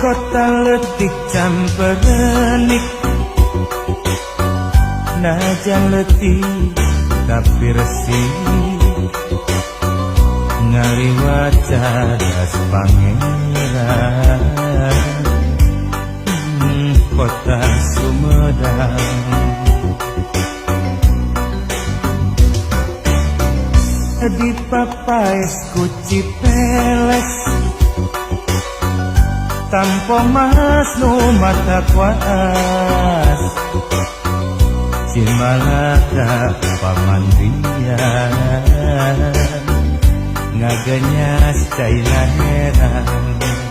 kota letik camperenik, najan letih tapi resih, ngaliwat cadas pangeran. Kota Sumedang, di papais ku Cipeles, tanpa mas nu mata kuas, Cimalaka pamandian, ngaganyas cai heran.